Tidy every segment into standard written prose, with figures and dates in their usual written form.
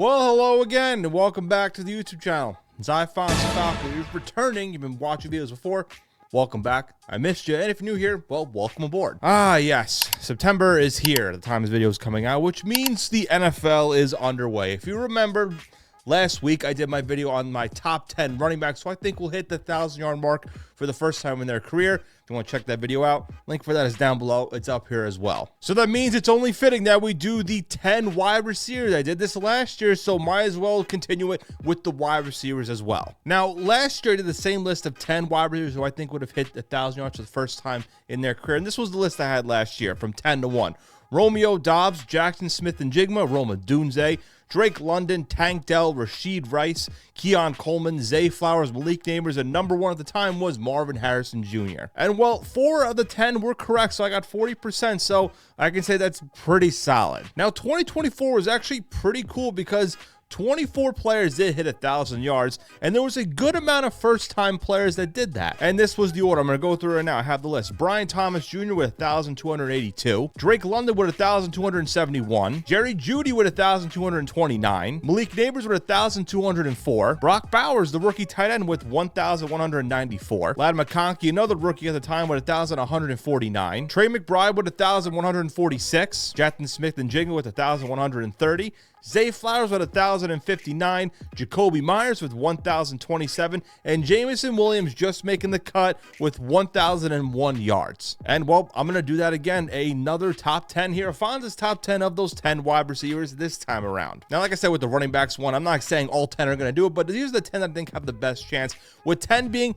Well, hello again, and welcome back to the YouTube channel. Zyphon Falcon, you're returning. You've been watching videos before. Welcome back. I missed you, and if you're new here, well, welcome aboard. Ah, yes, September is here at the time this video is coming out, which means the NFL is underway. If you remember, last week I did my video on my top 10 running backs, so I think we'll hit the 1,000-yard mark for the first time in their career. If you want to check that video out, link for that is down below. It's up here as well. So that means it's only fitting that we do the 10 wide receivers. I did this last year, so might as well continue it with the wide receivers as well. Now, last year I did the same list of 10 wide receivers who I think would have hit 1,000 yards for the first time in their career. And this was the list I had last year from 10 to 1. Romeo Doubs, Jackson Smith-Njigba, Roma Dunze, Drake London, Tank Dell, Rashid Rice, Keon Coleman, Zay Flowers, Malik Neighbors, and number 1 at the time was Marvin Harrison Jr. And well, 4 of the 10 were correct, so I got 40%, so I can say that's pretty solid. Now, 2024 was actually pretty cool because 24 players did hit 1,000 yards, and there was a good amount of first-time players that did that. And this was the order. I'm going to go through it now. I have the list. Brian Thomas Jr. with 1,282. Drake London with 1,271. Jerry Jeudy with 1,229. Malik Neighbors with 1,204. Brock Bowers, the rookie tight end, with 1,194. Ladd McConkey, another rookie at the time, with 1,149. Trey McBride with 1,146. Jackson Smith-Njigba with 1,130. Zay Flowers with 1,059, Jacoby Myers with 1,027, and Jameson Williams just making the cut with 1,001 yards. And well, I'm going to do that again. Another top 10 here. Fonz's top 10 of those 10 wide receivers this time around. Now, like I said with the running backs one, I'm not saying all 10 are going to do it, but these are the 10 that I think have the best chance. With 10 being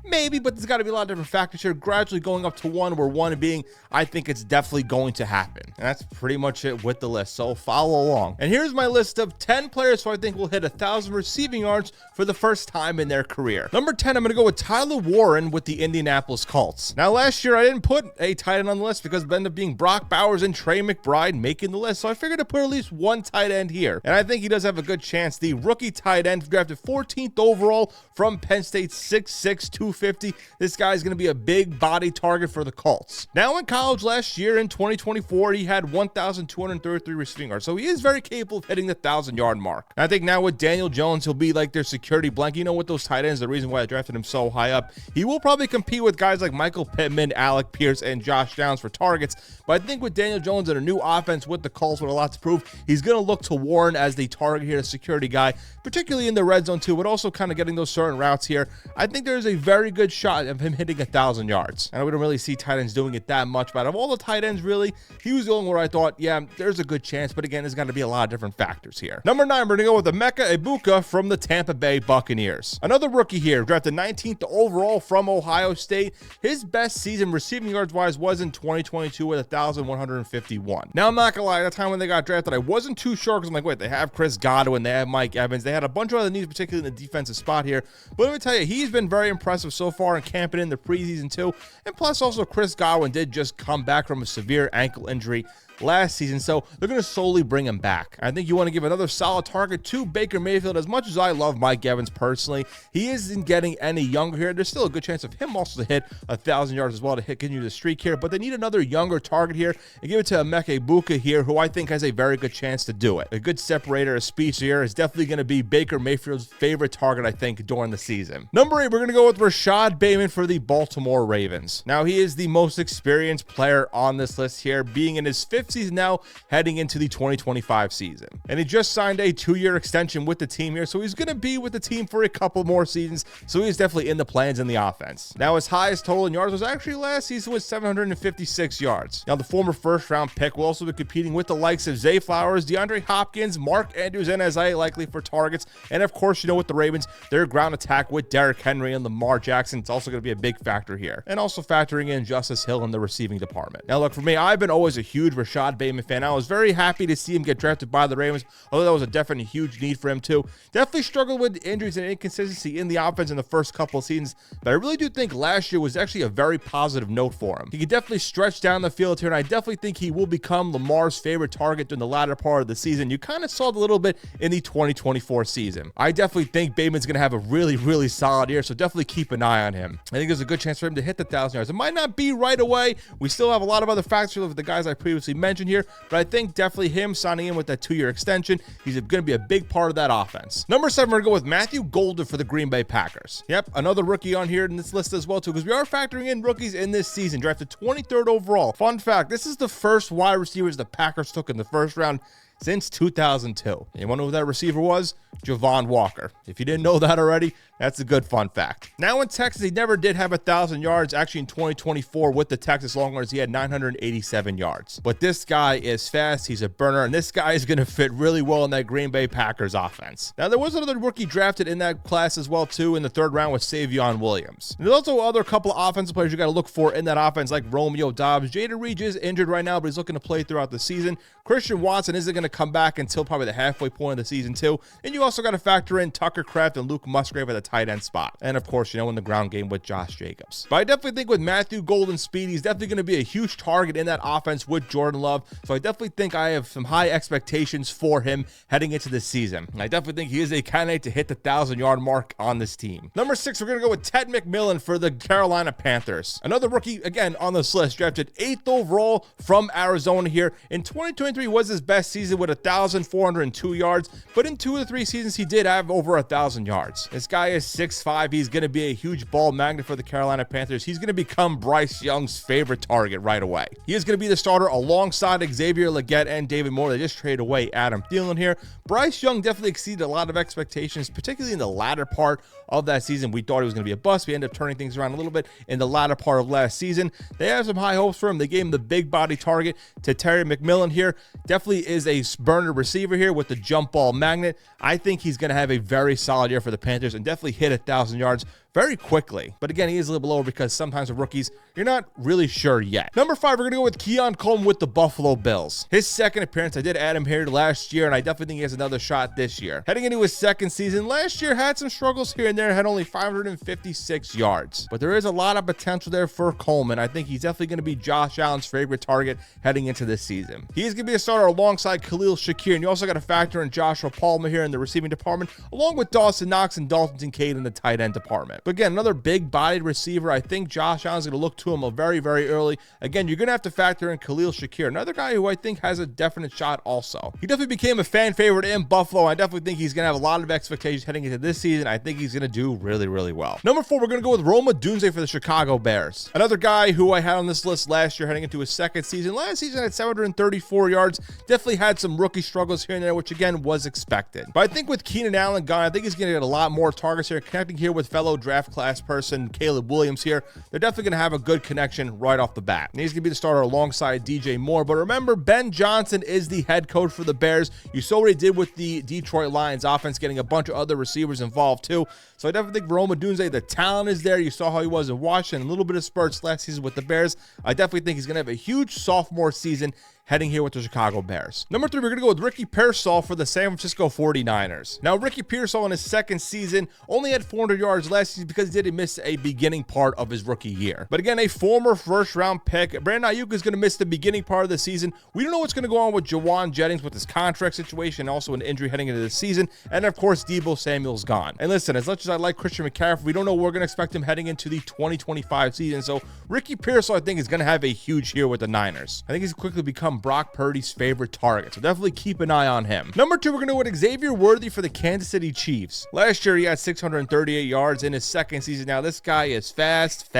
maybe, but there's got to be a lot of different factors here, gradually going up to 1, where 1 being I think it's definitely going to happen. And that's pretty much it with the list, so follow along. And here's my list of 10 players who I think will hit 1,000 receiving yards for the first time in their career. Number 10, I'm going to go with Tyler Warren with the Indianapolis Colts. Now, last year I didn't put a tight end on the list because it ended up being Brock Bowers and Trey McBride making the list, so I figured to put at least one tight end here. And I think he does have a good chance. The rookie tight end drafted 14th overall from Penn State, 6'6", 250. This guy's going to be a big body target for the Colts. Now, in college last year in 2024, he had 1,233 receiving yards, so he is very capable of hitting the 1,000-yard mark. And I think now with Daniel Jones, he'll be like their security blanket. You know, with those tight ends, the reason why I drafted him so high up, he will probably compete with guys like Michael Pittman, Alec Pierce, and Josh Downs for targets. But I think with Daniel Jones and a new offense with the Colts with a lot to prove, he's going to look to Warren as the target here, the security guy, particularly in the red zone too, but also kind of getting those certain routes here. I think there's a very good shot of him hitting 1,000 yards. And we don't really see tight ends doing it that much, but out of all the tight ends, really, he was the only one where I thought, yeah, there's a good chance. But again, there's going to be a lot of different factors here. Number 9, we're going to go with Emeka Egbuka from the Tampa Bay Buccaneers. Another rookie here, drafted 19th overall from Ohio State. His best season receiving yards wise was in 2022 with 1,151. Now, I'm not going to lie, at the time when they got drafted, I wasn't too sure because I'm like, wait, they have Chris Godwin, they have Mike Evans, they had a bunch of other needs, particularly in the defensive spot here. But let me tell you, he's been very impressive so far in camping in the preseason too. And plus also Chris Godwin did just come back from a severe ankle injury last season, so they're going to slowly bring him back. I think you want to give another solid target to Baker Mayfield. As much as I love Mike Evans personally, he isn't getting any younger here. There's still a good chance of him also to hit 1,000 yards as well to continue the streak here, but they need another younger target here and give it to Emeka Egbuka here, who I think has a very good chance to do it. A good separator of speech here is definitely going to be Baker Mayfield's favorite target, I think, during the season. Number 8, we're going to go with Rashad Bateman for the Baltimore Ravens. Now, he is the most experienced player on this list here, being in his 5th season now, heading into the 2025 season. And he just signed a 2-year extension with the team here, so he's going to be with the team for a couple more seasons, so he's definitely in the plans in the offense. Now, his highest total in yards was actually last season with 756 yards. Now, the former first-round pick will also be competing with the likes of Zay Flowers, DeAndre Hopkins, Mark Andrews, and Isaiah likely for targets. And of course, you know, with the Ravens, their ground attack with Derrick Henry and Lamar Jackson, it's also going to be a big factor here. And also factoring in Justice Hill in the receiving department. Now, look, for me, I've been always a huge Rashad Bateman fan. I was very happy to see him get drafted by the Ravens, although that was a definitely huge need for him too. Definitely struggled with injuries and inconsistency in the offense in the first couple of seasons, but I really do think last year was actually a very positive note for him. He could definitely stretch down the field here, and I definitely think he will become Lamar's favorite target during the latter part of the season. You kind of saw it a little bit in the 2024 season. I definitely think Bateman's going to have a really solid year, so definitely keep an eye on him. I think there's a good chance for him to hit the 1,000 yards. It might not be right away. We still have a lot of other factors with the guys I previously mentioned, mention here, but I think definitely him signing in with that 2-year extension, he's going to be a big part of that offense. Number 7, we're going to go with Matthew Golden for the Green Bay Packers. Yep, another rookie on here in this list as well too, because we are factoring in rookies in this season. Drafted 23rd overall. Fun fact, this is the first wide receivers the Packers took in the first round since 2002. You want to know who that receiver was? Javon Walker. If you didn't know that already, that's a good fun fact. Now in Texas, he never did have 1,000 yards. Actually, in 2024 with the Texas Longhorns, he had 987 yards. But this guy is fast. He's a burner, and this guy is going to fit really well in that Green Bay Packers offense. Now, there was another rookie drafted in that class as well, too, in the 3rd round with Savion Williams. And there's also other couple of offensive players you got to look for in that offense, like Romeo Doubs. Jaden Reed is injured right now, but he's looking to play throughout the season. Christian Watson isn't going to come back until probably the halfway point of the season, too. And you also got to factor in Tucker Kraft and Luke Musgrave at the tight end spot. And, of course, in the ground game with Josh Jacobs. But I definitely think with Matthew Golden's speed, he's definitely going to be a huge target in that offense with Jordan Love. So I definitely think I have some high expectations for him heading into this season. And I definitely think he is a candidate to hit the 1,000-yard mark on this team. Number 6, we're going to go with Ted McMillan for the Carolina Panthers. Another rookie, again, on this list, drafted 8th overall from Arizona here. In 2023 was his best season with 1,402 yards, but in 2 of the 3 seasons, he did have over 1,000 yards. This guy is 6'5". He's going to be a huge ball magnet for the Carolina Panthers. He's going to become Bryce Young's favorite target right away. He is going to be the starter alongside Xavier Legette and David Moore. They just traded away Adam Thielen here. Bryce Young definitely exceeded a lot of expectations, particularly in the latter part of that season. We thought he was going to be a bust. We ended up turning things around a little bit in the latter part of last season. They have some high hopes for him. They gave him the big body target to Terry McMillan here. Definitely is a burner receiver here with the jump ball magnet. I think he's going to have a very solid year for the Panthers and definitely hit 1,000 yards very quickly. But again, he is a little lower because sometimes with rookies, you're not really sure yet. Number 5, we're going to go with Keon Coleman with the Buffalo Bills. His second appearance, I did add him here last year, and I definitely think he has another shot this year. Heading into his second season, last year had some struggles here and there, had only 556 yards. But there is a lot of potential there for Coleman. I think he's definitely going to be Josh Allen's favorite target heading into this season. He is going to be a starter alongside Khalil Shakir, and you also got to factor in Joshua Palmer here in the receiving department, along with Dawson Knox and Dalton Kincaid in the tight end department. But again, another big-bodied receiver. I think Josh Allen's going to look to him very, very early. Again, you're going to have to factor in Khalil Shakir, another guy who I think has a definite shot also. He definitely became a fan favorite in Buffalo. I definitely think he's going to have a lot of expectations heading into this season. I think he's going to do really, really well. Number 4, we're going to go with Rome Odunze for the Chicago Bears. Another guy who I had on this list last year heading into his second season. Last season had 734 yards. Definitely had some rookie struggles here and there, which again was expected. But I think with Keenan Allen gone, I think he's going to get a lot more targets here, connecting here with fellow draft class person Caleb Williams here. They're definitely going to have a good connection right off the bat. And he's going to be the starter alongside DJ Moore. But remember, Ben Johnson is the head coach for the Bears. You saw what he did with the Detroit Lions offense, getting a bunch of other receivers involved too. So I definitely think Rome Odunze, the talent is there. You saw how he was in Washington, a little bit of spurts last season with the Bears. I definitely think he's going to have a huge sophomore season heading here with the Chicago Bears. Number 3, we're going to go with Ricky Pearsall for the San Francisco 49ers. Now, Ricky Pearsall in his second season only had 400 yards last season because he did miss a beginning part of his rookie year. But again, a former first-round pick. Brandon Ayuk is going to miss the beginning part of the season. We don't know what's going to go on with Jawan Jennings with his contract situation and also an injury heading into the season. And, of course, Deebo Samuel's gone. And listen, as much as I like Christian McCaffrey, we don't know what we're going to expect him heading into the 2025 season. So Ricky Pearsall, I think, is going to have a huge year with the Niners. I think he's quickly become Brock Purdy's favorite target, so definitely keep an eye on him. Number 2, we're going to go with Xavier Worthy for the Kansas City Chiefs. Last year, he had 638 yards in his second season. Now, this guy is fast.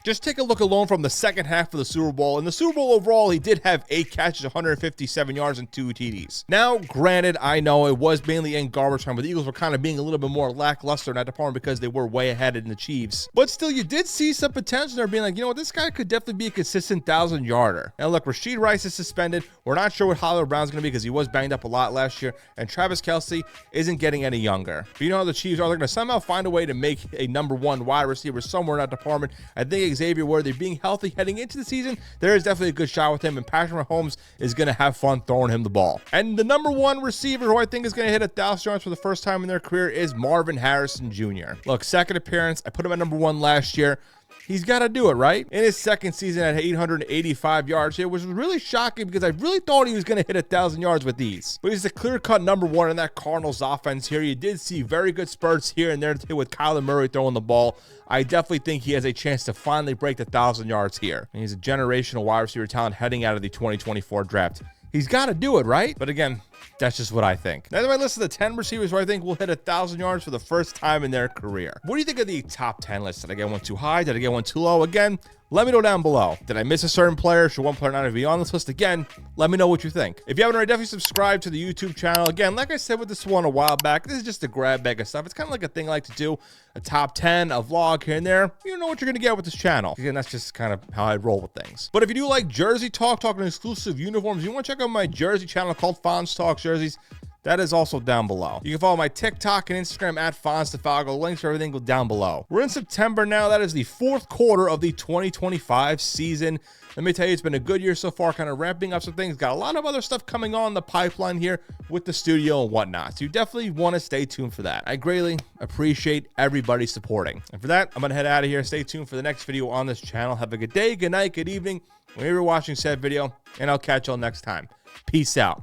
Just take a look alone from the second half of the Super Bowl. In the Super Bowl overall, he did have 8 catches, 157 yards, and 2 TDs. Now, granted, I know it was mainly in garbage time, but the Eagles were kind of being a little bit more lackluster in that department because they were way ahead in the Chiefs. But still, you did see some potential there, being like, you know what, this guy could definitely be a consistent 1,000-yarder. Now, look, Rashid Rice is suspended. We're not sure what Hollywood Brown's going to be because he was banged up a lot last year, and Travis Kelce isn't getting any younger. But you know how the Chiefs are. They're going to somehow find a way to make a number 1 wide receiver somewhere in that department. I think Xavier Worthy being healthy heading into the season, there is definitely a good shot with him, and Patrick Mahomes is going to have fun throwing him the ball. And the number 1 receiver who I think is going to hit 1,000 yards for the first time in their career is Marvin Harrison Jr. Look, second appearance. I put him at number 1 last year. he's got to do it, right? In his second season at 885 yards here, which was really shocking because I really thought he was going to hit 1,000 yards with these. But he's the clear-cut #1 in that Cardinals offense here. You did see very good spurts here and there with Kyler Murray throwing the ball. I definitely think he has a chance to finally break the 1,000 yards here. And he's a generational wide receiver talent heading out of the 2024 draft. He's got to do it, right? But again, that's just what I think. Now, my list of the 10 receivers who I think will hit 1,000 yards for the first time in their career. What do you think of the top 10 list? Did I get one too high? Did I get one too low? Again, let me know down below. Did I miss a certain player? Should one player not even be on this list? Again, let me know what you think. If you haven't already, definitely subscribe to the YouTube channel. Again, like I said with this one a while back, this is just a grab bag of stuff. It's kind of like a thing I like to do, a top 10, a vlog here and there. You don't know what you're going to get with this channel. Again, that's just kind of how I roll with things. But if you do like jersey talk, talking exclusive uniforms, you want to check out my jersey channel called Fonz Talks Jerseys. That is also down below. You can follow my TikTok and Instagram at FonzDeFalco. Links for everything go down below. We're in September now. That is the 4th quarter of the 2025 season. Let me tell you, it's been a good year so far, kind of ramping up some things. Got a lot of other stuff coming on the pipeline here with the studio and whatnot. So you definitely want to stay tuned for that. I greatly appreciate everybody supporting. And for that, I'm going to head out of here. Stay tuned for the next video on this channel. Have a good day, good night, good evening, whenever you're watching said video, and I'll catch y'all next time. Peace out.